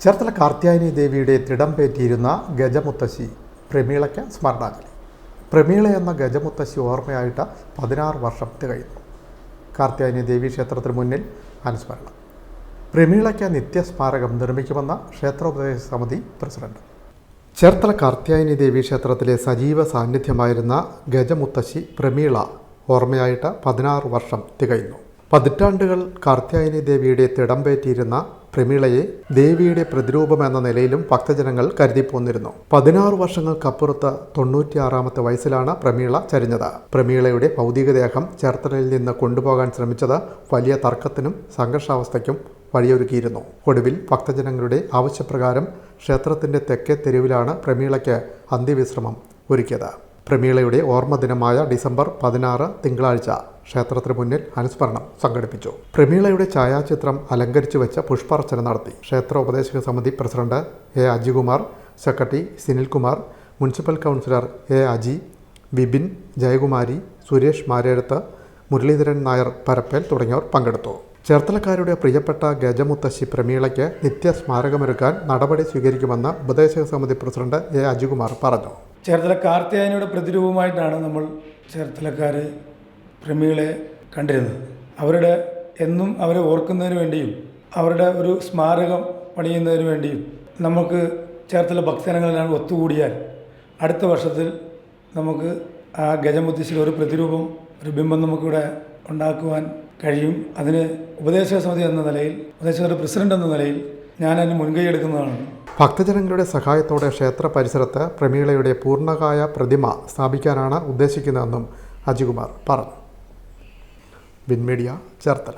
ചേർത്തല കാർത്യായനി ദേവിയുടെ തിടംപേറ്റിയിരുന്ന ഗജമുത്തശ്ശി പ്രമീളയ്ക്ക് സ്മരണാഞ്ജലി. പ്രമീള എന്ന ഗജമുത്തശ്ശി ഓർമ്മയായിട്ട് 16 വർഷം തികയുന്നു. കാർത്യായനി ദേവി ക്ഷേത്രത്തിന് മുന്നിൽ അനുസ്മരണം. പ്രമീളയ്ക്ക് നിത്യസ്മാരകം നിർമ്മിക്കുമെന്ന ക്ഷേത്രോപദേശക സമിതി പ്രസിഡന്റ്. ചേർത്തല കാർത്യായനി ദേവി ക്ഷേത്രത്തിലെ സജീവ സാന്നിധ്യമായിരുന്ന ഗജമുത്തശ്ശി പ്രമീള ഓർമ്മയായിട്ട് 16 വർഷം തികയുന്നു. പതിറ്റാണ്ടുകൾ കാർത്യായനി ദേവിയുടെ തിടംപേറ്റിയിരുന്ന പ്രമീളയെ ദേവിയുടെ പ്രതിരൂപമെന്ന നിലയിലും ഭക്തജനങ്ങൾ കരുതിപ്പോന്നിരുന്നു. 16 വർഷങ്ങൾക്കപ്പുറത്ത് 96-ാമത്തെ വയസ്സിലാണ് പ്രമീള ചരിഞ്ഞത്. പ്രമീളയുടെ ഭൗതികദേഹം ചേർത്തലയിൽ നിന്ന് കൊണ്ടുപോകാൻ ശ്രമിച്ചത് വലിയ തർക്കത്തിനും സംഘർഷാവസ്ഥയ്ക്കും വഴിയൊരുക്കിയിരുന്നു. ഒടുവിൽ ഭക്തജനങ്ങളുടെ ആവശ്യപ്രകാരം ക്ഷേത്രത്തിന്റെ തെക്കേ തെരുവിലാണ് പ്രമീളയ്ക്ക് അന്ത്യവിശ്രമം ഒരുക്കിയത്. പ്രമീളയുടെ ഓർമ്മദിനമായ ഡിസംബർ 16 തിങ്കളാഴ്ച ക്ഷേത്രത്തിന് മുന്നിൽ അനുസ്മരണം സംഘടിപ്പിച്ചു. പ്രമീളയുടെ ഛായാചിത്രം അലങ്കരിച്ചു വെച്ച പുഷ്പാർച്ചന നടത്തി. ക്ഷേത്രോപദേശക സമിതി president A Ajikumar, secretary Sinilkumar, municipal councillor A Aji, Vipin, Jayakumari, Suresh Marezhath, Muraleedharan Nair Parappel തുടങ്ങിയവർ പങ്കെടുത്തു. ചേർത്തലക്കാരുടെ പ്രിയപ്പെട്ട ഗജമുത്തശ്ശി പ്രമീളയ്ക്ക് നിത്യസ്മാരകമൊരുക്കാൻ നടപടി സ്വീകരിക്കുമെന്ന് ഉപദേശക സമിതി പ്രസിഡന്റ് എ അജികുമാർ പറഞ്ഞു. ചേർത്തല കാർത്യായനിയുടെ പ്രതിരൂപമായിട്ടാണ് നമ്മൾ ചേർത്തലക്കാർ പ്രമീളയെ കണ്ടിരുന്നത്. എന്നും അവരെ ഓർക്കുന്നതിന് വേണ്ടിയും അവരുടെ ഒരു സ്മാരകം പണിയുന്നതിന് വേണ്ടിയും നമുക്ക് ചേർത്തല ഭക്തജനങ്ങളെല്ലാം ഒത്തുകൂടിയാൽ അടുത്ത വർഷത്തിൽ നമുക്ക് ആ ഗജമുത്തശ്ശിയുടെ ഒരു പ്രതിരൂപം, ഒരു ബിംബം നമുക്കിവിടെ ഉണ്ടാക്കുവാൻ കഴിയും. അതിന് ഉപദേശക സമിതി എന്ന നിലയിൽ, ഉപദേശക പ്രസിഡന്റ് എന്ന നിലയിൽ ഞാൻ അതിന് മുൻകൈ എടുക്കുന്നതാണ്. ഭക്തജനങ്ങളുടെ സഹായത്തോടെ ക്ഷേത്ര പരിസരത്ത് പ്രമീളയുടെ പൂർണ്ണകായ പ്രതിമ സ്ഥാപിക്കാനാണ് ഉദ്ദേശിക്കുന്നതെന്നും അജികുമാർ പറഞ്ഞു. വിൻമീഡിയ, ചേർത്തല.